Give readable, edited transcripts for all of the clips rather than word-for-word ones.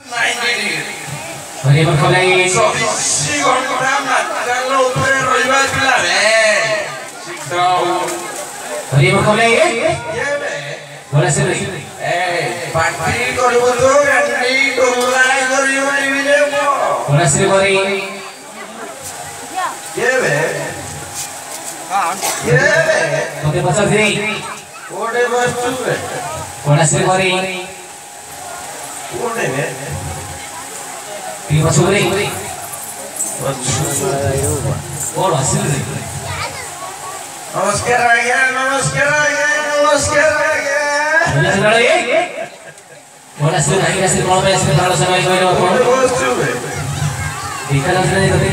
Hari berkali. Si kontramat kalau ଉପରେ ରହିବା ପିଲା ରେ Hari berkali. Boleh sih. ପାଟି କରିବ ତ ଗାଣ୍ଡି ଟୋଲାଇ କରି ମାରିବି ରେ ମୋ Boleh sih bari. କେବେ Oke pasal sini. କୋଟେ ବସଛୁ ବେ Boleh sih bari. କୋଟେ ବେ Tiga pasal bari. ବସଛୁ Boleh sih. ନମସ୍କାର ଆଜ୍ଞା ନମସ୍କାର ଆଜ୍ଞା ନମସ୍କାର ଆଜ୍ଞା Boleh sih bari. Boleh sih lagi sih kalau mau sih kalau sama itu apa? କୋଟେ ବସଛୁ ବେ Ikan sini tadi.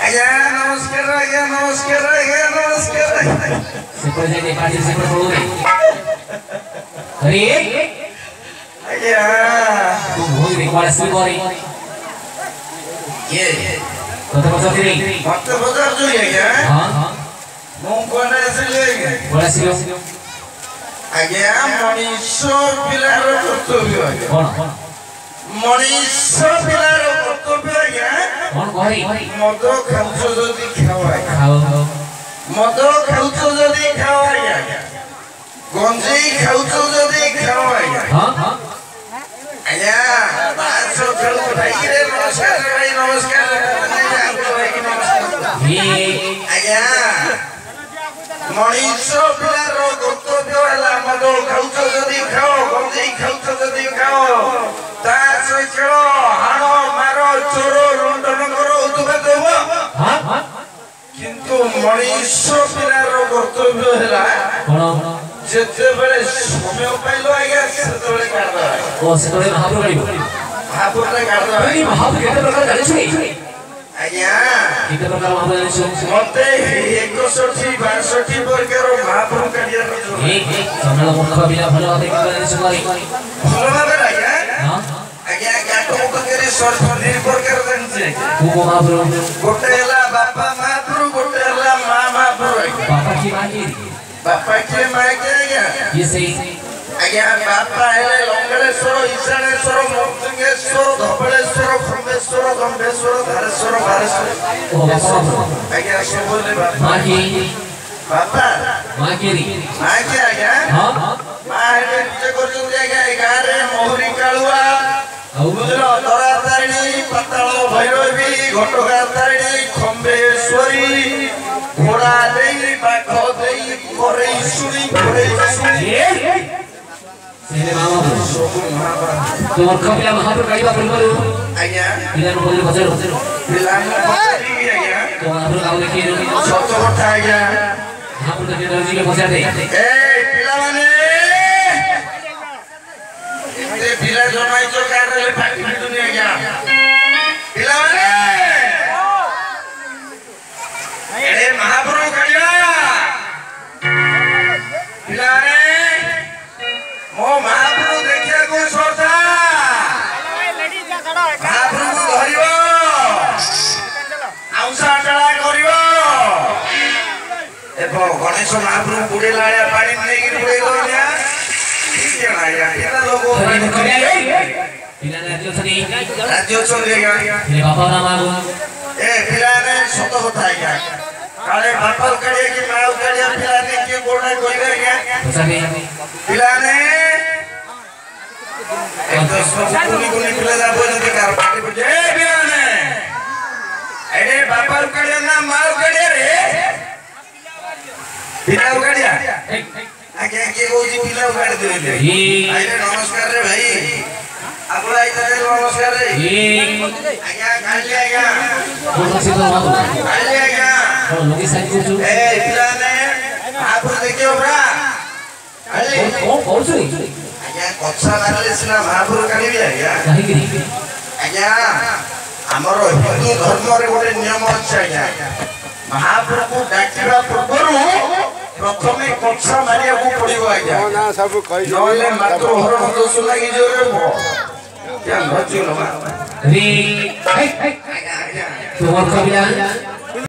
ଆଜ୍ଞା ନମସ୍କାର ଆଜ୍ଞା ନମସ୍କାର ଆଜ୍ଞା ନମସ୍କାର Seperti jadi parti seperti dulu. Hari. ଆଜ୍ଞା Tunggu di boleh sih bari. କିଏ Kota pasal sini. ମତେ ପଚାରୁଛୁ ଆଜ୍ଞା ମୁଁ କୁଆଡ଼େ ଆସିଲି ଆଜ୍ଞା Boleh sih. ଆଜ୍ଞା ମଣିଷ ପିଲାର କର୍ତ୍ତବ୍ୟ ଆଜ୍ଞା Bon. ମଣିଷ ପିଲାର କର୍ତ୍ତବ୍ୟ ଆଜ୍ଞା Bon kori. ମଦ ଖାଉଛ ଯଦି ଖାଅ ଆଜ୍ଞା Kau. ମଦ ଖାଉଛ ଯଦି ଖାଅ ଆଜ୍ଞା ଗଞ୍ଜେଇ ଖାଉଛ ଯଦି ଖାଅ ଆଜ୍ଞା ଆଜ୍ଞା ବାସ ଖେଳୁ ଭାଇରେ ନମସ୍କାର ଭାଇ ନମସ୍କାର ଆଜ୍ଞା ମଣିଷ ପିଲାର କର୍ତ୍ତବ୍ୟ ହେଲା ମଦ ଖାଉଛ ଯଦି ଖାଅ ଗଞ୍ଜେଇ ଖାଉଛ ଯଦି ଖାଅ ତାସ ଖେଳ ହାଣ ମାର ଚୋର ଲୁଣ୍ଠନ କର ଉତ୍ପାତ ହୁଅ କିନ୍ତୁ ମଣିଷ ପିଲାର କର୍ତ୍ତବ୍ୟ ହେଲା ଯେତେବେଳେ ସମୟ ପାଇଲ ଆଜ୍ଞା ସେତେବେଳେ କାଢିଦବା Oh, setelah Mahaprabhu kali. ମହାପୁରୁଟା କାଢିଦବା Ini Mahaprabhu kita berkata dari sini. ଆଜ୍ଞା Kita berkata Mahaprabhu dari sini. ମତେ 61 62 ବର୍ଗର ମହାପୁରୁ କାଢିବାର Sambil mau bila pada waktu kita dari sini lagi. ଭଲ ଭାବରେ ଆଜ୍ଞା Hah? ଆଜ୍ଞା ଗାଟ ପାଖରେ ସର୍ବ ପ୍ରକାର ଜାଣିଛେ Buku Mahaprabhu. ଗୋଟେ ହେଲା ବାପା ମହାପୁରୁ ଗୋଟେ ହେଲା ମା ମହାପୁରୁ ଆଜ୍ଞା Bapak Kimaki. ବାପା କିଏ ମା କିଏ ଆଜ୍ଞା Yes, ଆଜ୍ଞା ବାପା ହେଲେ ଲଙ୍ଗଳେଶ୍ୱର ଇଶାଣେଶ୍ୱର ମୃତ୍ୟୁଙ୍ଗେଶ୍ୱର ଧବଳେଶ୍ୱର ଖମ୍ବେଶ୍ୱର ଗମ୍ଭେଶ୍ୱର ଧାରେଶ୍ୱର ବାରେଶ୍ୱର Oh, Bapak. ଆଜ୍ଞା ସବୁ ହେଲେ ବାପା Maki. ବାପା Makiri. ମା କିଏ ଆଜ୍ଞା Hah? ମା ହେଲେ ପୂଜା କରୁଛନ୍ତି ଆଜ୍ଞା ଏ ଗାଁରେ ମହୁରୀ କାଳୁଆ Au. ବୁଝିଲ ଦରା ତାରିଣୀ ପାତାଳ ଭୈରବୀ ଘଟଗାଁ ତାରିଣୀ ଖମ୍ବେଶ୍ୱରୀ ଘୋଡ଼ା ଦେଇ ବାଘ ଦେଇ କରେଇ ଶୁଣି ଘୋଡ଼େଇ ଶୁଣି Ini Mahaprabhu. ସବୁ ମହାପ୍ରଭୁ Tuan kau bila Mahaprabhu kali bapak baru. ଆଜ୍ଞା Bila mau beli pasar. ପିଲାଙ୍କୁ ପଚାରିକି ଆଜ୍ଞା Tuan Mahaprabhu kau lagi ini. ସତ କଥା ଆଜ୍ଞା Mahaprabhu kita dari sini pasar deh. ଏଇ ପିଲାମାନେ ଏତେ ପିଲା ଜମାଇଛ କାରରେ ପାଟି ଫିଟୁନି ଆଜ୍ଞା ପିଲାମାନେ ଏଡେ ମହାପ୍ରଭୁ କାଢିବା ପିଲାମାନେ ମୋ ମହାପ୍ରଭୁ ଦେଖିବାକୁ ଶ୍ରଦ୍ଧା ମହାପ୍ରଭୁ ଧରିବ ଆଉଁସା ଟଳା କରିବ ଏବଂ ଗଣେଶ ମହାପ୍ରଭୁ ବୁଡେଇଲା ଭଳିଆ ପାଣି ନେଇକି ବୁଡେଇ ଦଉନି Bila radio tadi. ରାଜ୍ୟ ଅଛନ୍ତି ଆଜ୍ଞା Ini bapak nama aku. ଏ ପିଲାମାନେ ସତ କଥା ଆଜ୍ଞା କାଳେ ବାପାକୁ କାଢିଆ କି ମାଆକୁ କାଢିଆ ପିଲାମାନେ କିଏ କୋଉଟା କହିବେ ଆଜ୍ଞା Pasar deh. ପିଲାମାନେ କୁନି କୁନି ପିଲା ଯାବ ଯଦି କାହାର ପାଟି ପଡୁଛି ଏ ପିଲାମାନେ ଏଡେ ବାପାକୁ କାଢିଆ ନା ମାଆକୁ କାଢିଆ ରେ ପିଲାକୁ କାଢିଆ ଆଜ୍ଞା କିଏ କହୁଛି ପିଲାକୁ କାଢି ଦେବେ ଆଜ୍ଞା ନମସ୍କାର ରେ ଭାଇ ଆପଣ ଆଇತಾರೆ ନମସ୍କାର ରେ ଆଜ୍ଞା କାଢିଲି ଆଜ୍ଞା Kalau sih tuh mau. କାଢିଲି ଆଜ୍ଞା Kalau lagi saya kucu. ଏ ପିଲାମାନେ ମହାପୁରୁ ଦେଖିବ ପରା କାଢିଲି Oh, sih. ଆଜ୍ଞା କଛା ମାରିଲେ ସିନା ମହାପୁରୁ କାଢିବି ଆଜ୍ଞା Kahi gini. ଆଜ୍ଞା ଆମର ହିନ୍ଦୁ ଧର୍ମରେ ଗୋଟେ ନିୟମ ଅଛି ଆଜ୍ଞା ମହାପୁରୁକୁ ଡାକିବା ପୂର୍ବରୁ ପ୍ରଥମେ କଛା ମାରିବାକୁ ପଡିବ ଆଜ୍ଞା ନହେଲେ ମାତ୍ର ହରଣ ଦୋଷ ଲାଗିଯିବ ରେ ମୋ Jadi, tuan kau bilang.